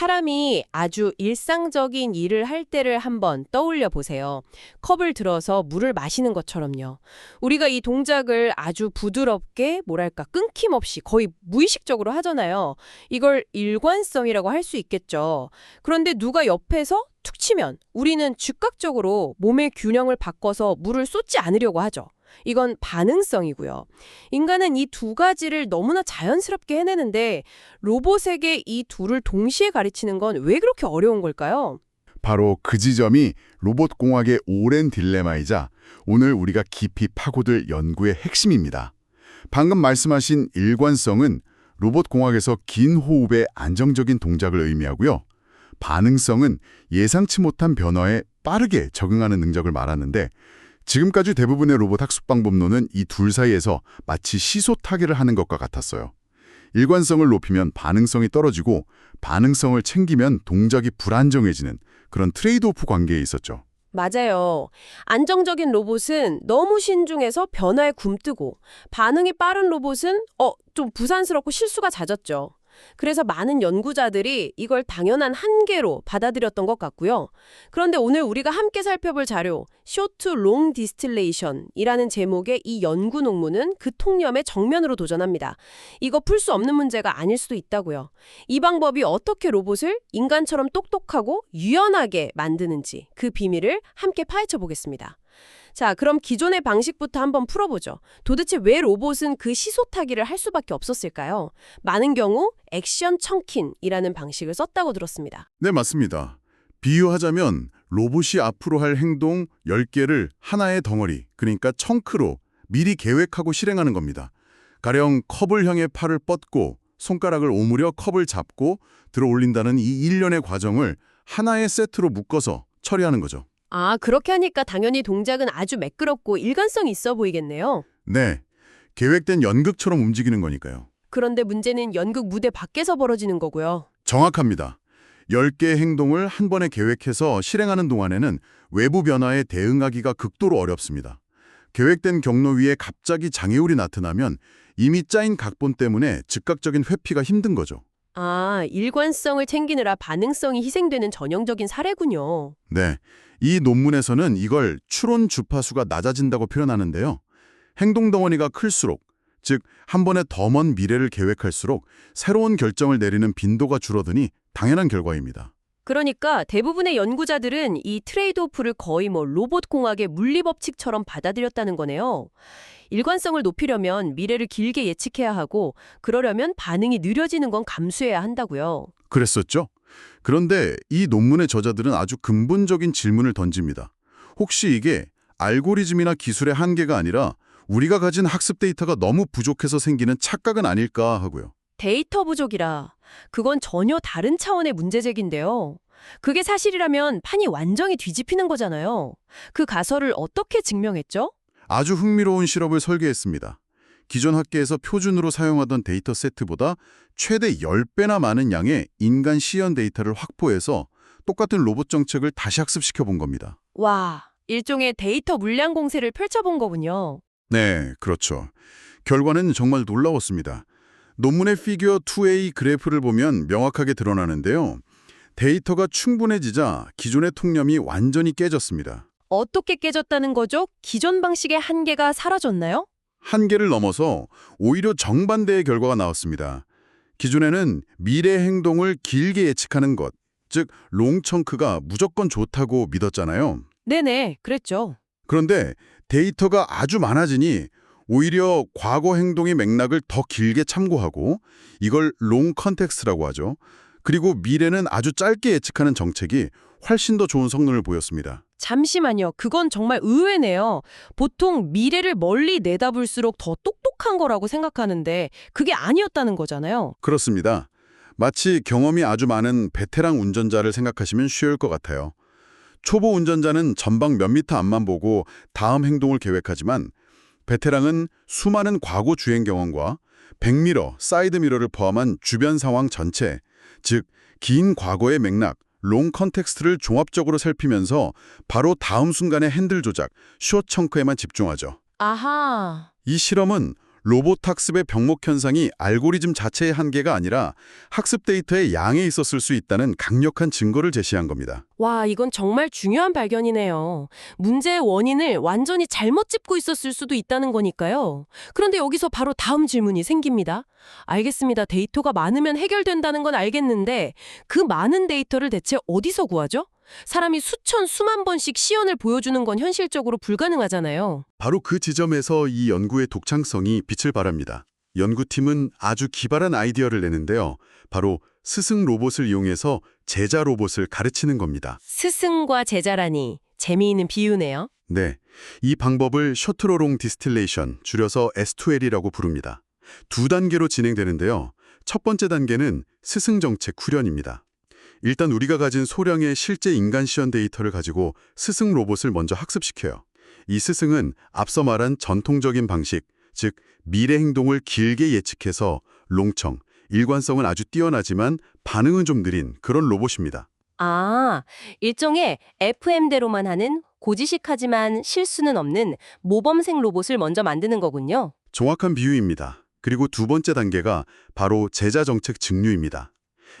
사람이 아주 일상적인 일을 할 때를 한번 떠올려 보세요. 컵을 들어서 물을 마시는 것처럼요. 우리가 이 동작을 아주 부드럽게, 뭐랄까, 끊김없이 거의 무의식적으로 하잖아요. 이걸 일관성이라고 할 수 있겠죠. 그런데 누가 옆에서 툭 치면 우리는 즉각적으로 몸의 균형을 바꿔서 물을 쏟지 않으려고 하죠. 이건 반응성이고요. 인간은 이 두 가지를 너무나 자연스럽게 해내는데 로봇에게 이 둘을 동시에 가르치는 건 왜 그렇게 어려운 걸까요? 바로 그 지점이 로봇 공학의 오랜 딜레마이자 오늘 우리가 깊이 파고들 연구의 핵심입니다. 방금 말씀하신 일관성은 로봇 공학에서 긴 호흡의 안정적인 동작을 의미하고요. 반응성은 예상치 못한 변화에 빠르게 적응하는 능력을 말하는데 지금까지 대부분의 로봇 학습 방법론은 이 둘 사이에서 마치 시소 타기를 하는 것과 같았어요. 일관성을 높이면 반응성이 떨어지고 반응성을 챙기면 동작이 불안정해지는 그런 트레이드오프 관계에 있었죠. 맞아요. 안정적인 로봇은 너무 신중해서 변화에 굼뜨고 반응이 빠른 로봇은 좀 부산스럽고 실수가 잦았죠. 그래서 많은 연구자들이 이걸 당연한 한계로 받아들였던 것 같고요. 그런데 오늘 우리가 함께 살펴볼 자료 Short Long Distillation이라는 제목의 이 연구 논문은 그 통념에 정면으로 도전합니다. 이거 풀 수 없는 문제가 아닐 수도 있다고요. 이 방법이 어떻게 로봇을 인간처럼 똑똑하고 유연하게 만드는지 그 비밀을 함께 파헤쳐 보겠습니다. 자, 그럼 기존의 방식부터 한번 풀어보죠. 도대체 왜 로봇은 그 시소타기를 할 수밖에 없었을까요? 많은 경우 액션 청킨이라는 방식을 썼다고 들었습니다. 네, 맞습니다. 비유하자면 로봇이 앞으로 할 행동 10개를 하나의 덩어리, 그러니까 청크로 미리 계획하고 실행하는 겁니다. 가령 컵을 향해 팔을 뻗고 손가락을 오므려 컵을 잡고 들어 올린다는 이 일련의 과정을 하나의 세트로 묶어서 처리하는 거죠. 아, 그렇게 하니까 당연히 동작은 아주 매끄럽고 일관성이 있어 보이겠네요. 네, 계획된 연극처럼 움직이는 거니까요. 그런데 문제는 연극 무대 밖에서 벌어지는 거고요. 정확합니다. 10개의 행동을 한 번에 계획해서 실행하는 동안에는 외부 변화에 대응하기가 극도로 어렵습니다. 계획된 경로 위에 갑자기 장애물이 나타나면 이미 짜인 각본 때문에 즉각적인 회피가 힘든 거죠. 아, 일관성을 챙기느라 반응성이 희생되는 전형적인 사례군요. 네, 이 논문에서는 이걸 추론 주파수가 낮아진다고 표현하는데요. 행동 덩어리가 클수록, 즉 한 번에 더 먼 미래를 계획할수록 새로운 결정을 내리는 빈도가 줄어드니 당연한 결과입니다. 그러니까 대부분의 연구자들은 이 트레이드오프를 거의 로봇 공학의 물리법칙처럼 받아들였다는 거네요. 일관성을 높이려면 미래를 길게 예측해야 하고 그러려면 반응이 느려지는 건 감수해야 한다고요. 그랬었죠? 그런데 이 논문의 저자들은 아주 근본적인 질문을 던집니다. 혹시 이게 알고리즘이나 기술의 한계가 아니라 우리가 가진 학습 데이터가 너무 부족해서 생기는 착각은 아닐까 하고요. 데이터 부족이라. 그건 전혀 다른 차원의 문제제기인데요. 그게 사실이라면 판이 완전히 뒤집히는 거잖아요. 그 가설을 어떻게 증명했죠? 아주 흥미로운 실험을 설계했습니다. 기존 학계에서 표준으로 사용하던 데이터 세트보다 최대 10배나 많은 양의 인간 시연 데이터를 확보해서 똑같은 로봇 정책을 다시 학습시켜 본 겁니다. 와, 일종의 데이터 물량 공세를 펼쳐본 거군요. 네, 그렇죠. 결과는 정말 놀라웠습니다. 논문의 피규어 2A 그래프를 보면 명확하게 드러나는데요. 데이터가 충분해지자 기존의 통념이 완전히 깨졌습니다. 어떻게 깨졌다는 거죠? 기존 방식의 한계가 사라졌나요? 한계를 넘어서 오히려 정반대의 결과가 나왔습니다. 기존에는 미래 행동을 길게 예측하는 것, 즉 롱청크가 무조건 좋다고 믿었잖아요. 네네, 그랬죠. 그런데 데이터가 아주 많아지니 오히려 과거 행동의 맥락을 더 길게 참고하고 이걸 롱 컨텍스트라고 하죠. 그리고 미래는 아주 짧게 예측하는 정책이 훨씬 더 좋은 성능을 보였습니다. 잠시만요. 그건 정말 의외네요. 보통 미래를 멀리 내다볼수록 더 똑똑한 거라고 생각하는데 그게 아니었다는 거잖아요. 그렇습니다. 마치 경험이 아주 많은 베테랑 운전자를 생각하시면 쉬울 것 같아요. 초보 운전자는 전방 몇 미터 앞만 보고 다음 행동을 계획하지만 베테랑은 수많은 과거 주행 경험과 백미러, 사이드미러를 포함한 주변 상황 전체, 즉 긴 과거의 맥락, 롱 컨텍스트를 종합적으로 살피면서 바로 다음 순간의 핸들 조작, 숏 청크에만 집중하죠. 아하. 이 실험은 로봇 학습의 병목 현상이 알고리즘 자체의 한계가 아니라 학습 데이터의 양에 있었을 수 있다는 강력한 증거를 제시한 겁니다. 와, 이건 정말 중요한 발견이네요. 문제의 원인을 완전히 잘못 짚고 있었을 수도 있다는 거니까요. 그런데 여기서 바로 다음 질문이 생깁니다. 알겠습니다. 데이터가 많으면 해결된다는 건 알겠는데 그 많은 데이터를 대체 어디서 구하죠? 사람이 수천, 수만 번씩 시연을 보여주는 건 현실적으로 불가능하잖아요. 바로 그 지점에서 이 연구의 독창성이 빛을 발합니다. 연구팀은 아주 기발한 아이디어를 내는데요. 바로 스승 로봇을 이용해서 제자 로봇을 가르치는 겁니다. 스승과 제자라니 재미있는 비유네요. 네, 이 방법을 셔틀어롱 디스틸레이션, 줄여서 S2L이라고 부릅니다. 두 단계로 진행되는데요. 첫 번째 단계는 스승 정책 훈련입니다. 일단 우리가 가진 소량의 실제 인간 시연 데이터를 가지고 스승 로봇을 먼저 학습시켜요. 이 스승은 앞서 말한 전통적인 방식, 즉 미래 행동을 길게 예측해서 롱청, 일관성은 아주 뛰어나지만 반응은 좀 느린 그런 로봇입니다. 아, 일종의 FM대로만 하는 고지식하지만 실수는 없는 모범생 로봇을 먼저 만드는 거군요. 정확한 비유입니다. 그리고 두 번째 단계가 바로 제자 정책 증류입니다.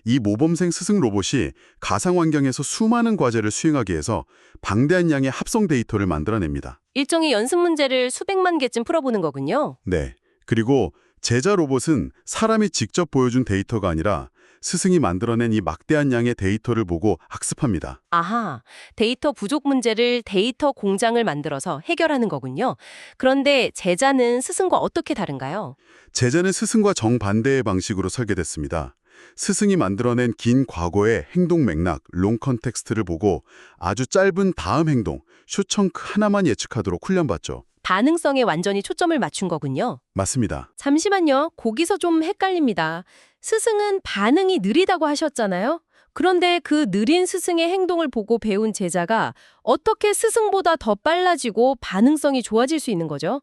이 모범생 스승 로봇이 가상 환경에서 수많은 과제를 수행하기 위해서 방대한 양의 합성 데이터를 만들어냅니다. 일종의 연습 문제를 수백만 개쯤 풀어보는 거군요. 네. 그리고 제자 로봇은 사람이 직접 보여준 데이터가 아니라 스승이 만들어낸 이 막대한 양의 데이터를 보고 학습합니다. 아하, 데이터 부족 문제를 데이터 공장을 만들어서 해결하는 거군요. 그런데 제자는 스승과 어떻게 다른가요? 제자는 스승과 정반대의 방식으로 설계됐습니다. 스승이 만들어낸 긴 과거의 행동 맥락, 롱 컨텍스트를 보고 아주 짧은 다음 행동, 슈청크 하나만 예측하도록 훈련받죠. 반응성에 완전히 초점을 맞춘 거군요. 맞습니다. 잠시만요. 거기서 좀 헷갈립니다. 스승은 반응이 느리다고 하셨잖아요. 그런데 그 느린 스승의 행동을 보고 배운 제자가 어떻게 스승보다 더 빨라지고 반응성이 좋아질 수 있는 거죠?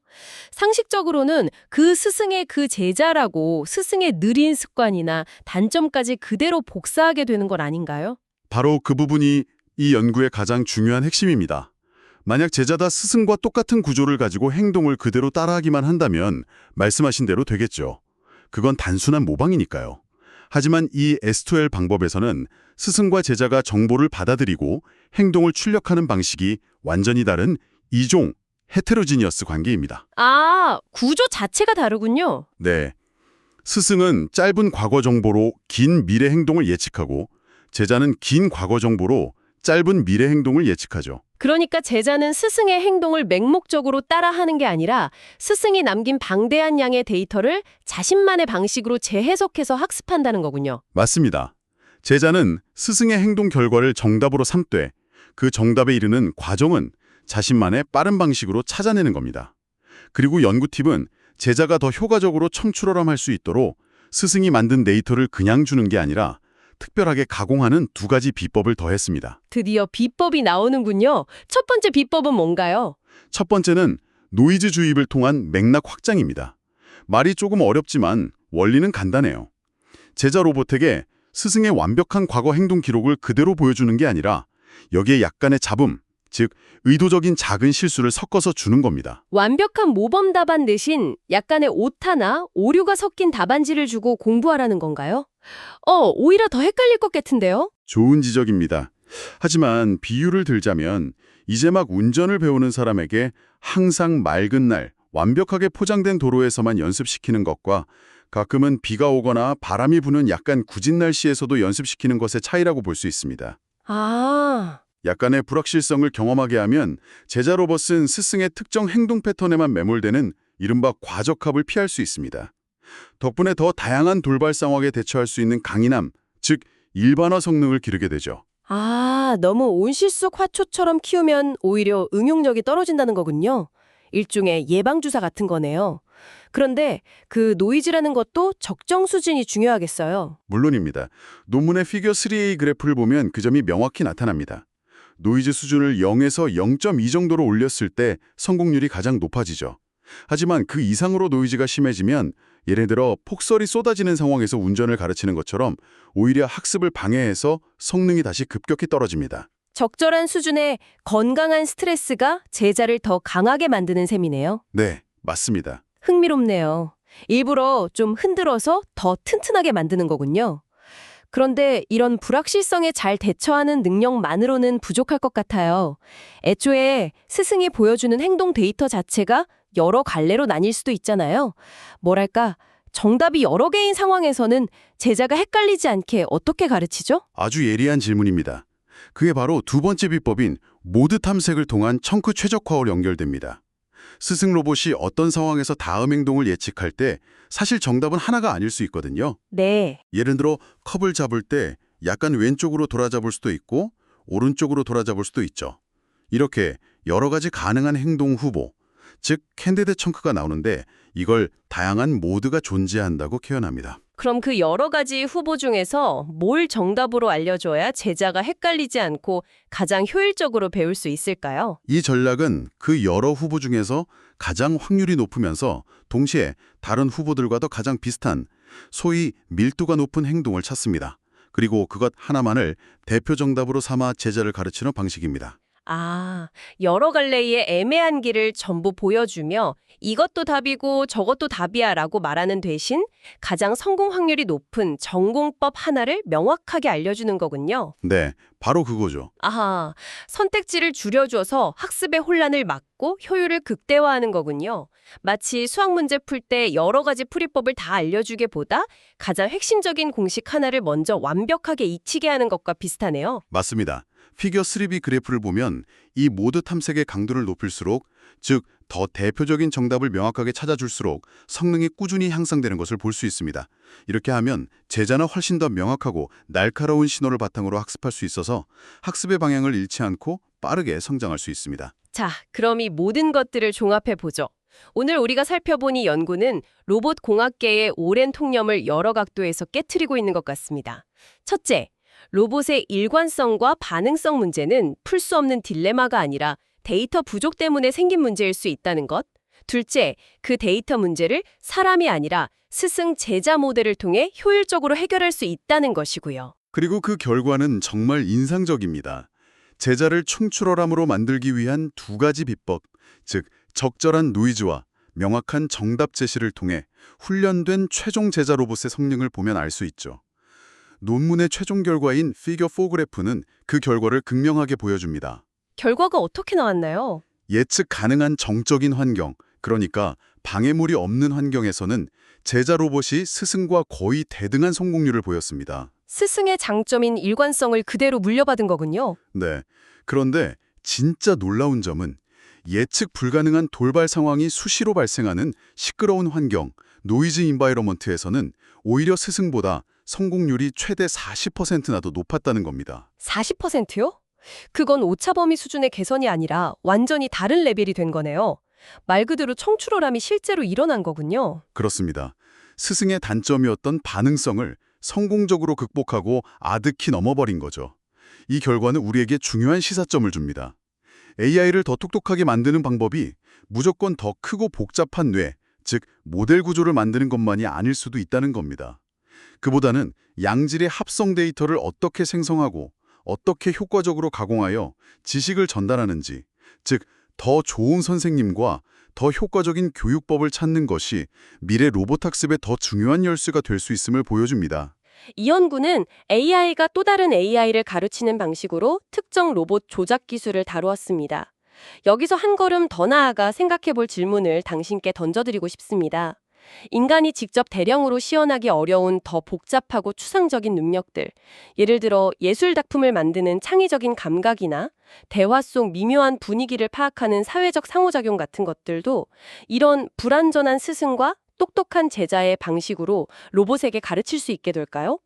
상식적으로는 그 스승의 그 제자라고 스승의 느린 습관이나 단점까지 그대로 복사하게 되는 건 아닌가요? 바로 그 부분이 이 연구의 가장 중요한 핵심입니다. 만약 제자다 스승과 똑같은 구조를 가지고 행동을 그대로 따라하기만 한다면 말씀하신 대로 되겠죠. 그건 단순한 모방이니까요. 하지만 이 S2L 방법에서는 스승과 제자가 정보를 받아들이고 행동을 출력하는 방식이 완전히 다른 이종, 헤테로지니어스 관계입니다. 아, 구조 자체가 다르군요. 네. 스승은 짧은 과거 정보로 긴 미래 행동을 예측하고 제자는 긴 과거 정보로 짧은 미래 행동을 예측하죠. 그러니까 제자는 스승의 행동을 맹목적으로 따라하는 게 아니라 스승이 남긴 방대한 양의 데이터를 자신만의 방식으로 재해석해서 학습한다는 거군요. 맞습니다. 제자는 스승의 행동 결과를 정답으로 삼되 그 정답에 이르는 과정은 자신만의 빠른 방식으로 찾아내는 겁니다. 그리고 연구팀은 제자가 더 효과적으로 청출어람할 수 있도록 스승이 만든 데이터를 그냥 주는 게 아니라 특별하게 가공하는 두 가지 비법을 더했습니다. 드디어 비법이 나오는군요. 첫 번째 비법은 뭔가요? 첫 번째는 노이즈 주입을 통한 맥락 확장입니다. 말이 조금 어렵지만 원리는 간단해요. 제자 로봇에게 스승의 완벽한 과거 행동 기록을 그대로 보여주는 게 아니라 여기에 약간의 잡음, 즉 의도적인 작은 실수를 섞어서 주는 겁니다. 완벽한 모범 답안 대신 약간의 오타나 오류가 섞인 답안지를 주고 공부하라는 건가요? 오히려 더 헷갈릴 것 같은데요? 좋은 지적입니다. 하지만 비유를 들자면 이제 막 운전을 배우는 사람에게 항상 맑은 날, 완벽하게 포장된 도로에서만 연습시키는 것과 가끔은 비가 오거나 바람이 부는 약간 구진 날씨에서도 연습시키는 것의 차이라고 볼 수 있습니다. 아, 약간의 불확실성을 경험하게 하면 제자 로봇은 스승의 특정 행동 패턴에만 매몰되는 이른바 과적합을 피할 수 있습니다. 덕분에 더 다양한 돌발 상황에 대처할 수 있는 강인함, 즉 일반화 성능을 기르게 되죠. 너무 온실속 화초처럼 키우면 오히려 응용력이 떨어진다는 거군요. 일종의 예방주사 같은 거네요. 그런데 그 노이즈라는 것도 적정 수준이 중요하겠어요. 물론입니다. 논문의 피겨 3A 그래프를 보면 그 점이 명확히 나타납니다. 노이즈 수준을 0에서 0.2 정도로 올렸을 때 성공률이 가장 높아지죠. 하지만 그 이상으로 노이즈가 심해지면 예를 들어 폭설이 쏟아지는 상황에서 운전을 가르치는 것처럼 오히려 학습을 방해해서 성능이 다시 급격히 떨어집니다. 적절한 수준의 건강한 스트레스가 제자를 더 강하게 만드는 셈이네요. 네, 맞습니다. 흥미롭네요. 일부러 좀 흔들어서 더 튼튼하게 만드는 거군요. 그런데 이런 불확실성에 잘 대처하는 능력만으로는 부족할 것 같아요. 애초에 스승이 보여주는 행동 데이터 자체가 여러 갈래로 나뉠 수도 있잖아요. 뭐랄까, 정답이 여러 개인 상황에서는 제자가 헷갈리지 않게 어떻게 가르치죠? 아주 예리한 질문입니다. 그게 바로 두 번째 비법인 모드 탐색을 통한 청크 최적화로 연결됩니다. 스승 로봇이 어떤 상황에서 다음 행동을 예측할 때 사실 정답은 하나가 아닐 수 있거든요. 네. 예를 들어 컵을 잡을 때 약간 왼쪽으로 돌아잡을 수도 있고 오른쪽으로 돌아잡을 수도 있죠. 이렇게 여러 가지 가능한 행동 후보, 즉 캔디데이트 청크가 나오는데 이걸 다양한 모드가 존재한다고 표현합니다. 그럼 그 여러 가지 후보 중에서 뭘 정답으로 알려줘야 제자가 헷갈리지 않고 가장 효율적으로 배울 수 있을까요? 이 전략은 그 여러 후보 중에서 가장 확률이 높으면서 동시에 다른 후보들과도 가장 비슷한 소위 밀도가 높은 행동을 찾습니다. 그리고 그것 하나만을 대표 정답으로 삼아 제자를 가르치는 방식입니다. 아, 여러 갈래의 애매한 길을 전부 보여주며 이것도 답이고 저것도 답이야 라고 말하는 대신 가장 성공 확률이 높은 전공법 하나를 명확하게 알려주는 거군요. 네, 바로 그거죠. 아하, 선택지를 줄여줘서 학습의 혼란을 막고 효율을 극대화하는 거군요. 마치 수학 문제 풀 때 여러 가지 풀이법을 다 알려주기보다 가장 핵심적인 공식 하나를 먼저 완벽하게 익히게 하는 것과 비슷하네요. 맞습니다. 피겨 3B 그래프를 보면 이 모드 탐색의 강도를 높일수록, 즉 더 대표적인 정답을 명확하게 찾아줄수록 성능이 꾸준히 향상되는 것을 볼 수 있습니다. 이렇게 하면 제자는 훨씬 더 명확하고 날카로운 신호를 바탕으로 학습할 수 있어서 학습의 방향을 잃지 않고 빠르게 성장할 수 있습니다. 자, 그럼 이 모든 것들을 종합해보죠. 오늘 우리가 살펴본 이 연구는 로봇 공학계의 오랜 통념을 여러 각도에서 깨트리고 있는 것 같습니다. 첫째, 로봇의 일관성과 반응성 문제는 풀 수 없는 딜레마가 아니라 데이터 부족 때문에 생긴 문제일 수 있다는 것. 둘째, 그 데이터 문제를 사람이 아니라 스승 제자 모델을 통해 효율적으로 해결할 수 있다는 것이고요. 그리고 그 결과는 정말 인상적입니다. 제자를 충출어람으로 만들기 위한 두 가지 비법, 즉 적절한 노이즈와 명확한 정답 제시를 통해 훈련된 최종 제자 로봇의 성능을 보면 알 수 있죠. 논문의 최종 결과인 피겨 4 그래프는 그 결과를 극명하게 보여줍니다. 결과가 어떻게 나왔나요? 예측 가능한 정적인 환경, 그러니까 방해물이 없는 환경에서는 제자 로봇이 스승과 거의 대등한 성공률을 보였습니다. 스승의 장점인 일관성을 그대로 물려받은 거군요. 네. 그런데 진짜 놀라운 점은 예측 불가능한 돌발 상황이 수시로 발생하는 시끄러운 환경, 노이즈 인바이러먼트에서는 오히려 스승보다 성공률이 최대 40%나 더 높았다는 겁니다. 40%요? 그건 오차범위 수준의 개선이 아니라 완전히 다른 레벨이 된 거네요. 말 그대로 청출어람이 실제로 일어난 거군요. 그렇습니다. 스승의 단점이었던 반응성을 성공적으로 극복하고 아득히 넘어버린 거죠. 이 결과는 우리에게 중요한 시사점을 줍니다. AI를 더 똑똑하게 만드는 방법이 무조건 더 크고 복잡한 뇌, 즉 모델 구조를 만드는 것만이 아닐 수도 있다는 겁니다. 그보다는 양질의 합성 데이터를 어떻게 생성하고 어떻게 효과적으로 가공하여 지식을 전달하는지, 즉 더 좋은 선생님과 더 효과적인 교육법을 찾는 것이 미래 로봇 학습의 더 중요한 열쇠가 될 수 있음을 보여줍니다. 이 연구는 AI가 또 다른 AI를 가르치는 방식으로 특정 로봇 조작 기술을 다루었습니다. 여기서 한 걸음 더 나아가 생각해 볼 질문을 당신께 던져드리고 싶습니다. 인간이 직접 대량으로 시연하기 어려운 더 복잡하고 추상적인 능력들, 예를 들어 예술 작품을 만드는 창의적인 감각이나 대화 속 미묘한 분위기를 파악하는 사회적 상호작용 같은 것들도 이런 불완전한 스승과 똑똑한 제자의 방식으로 로봇에게 가르칠 수 있게 될까요?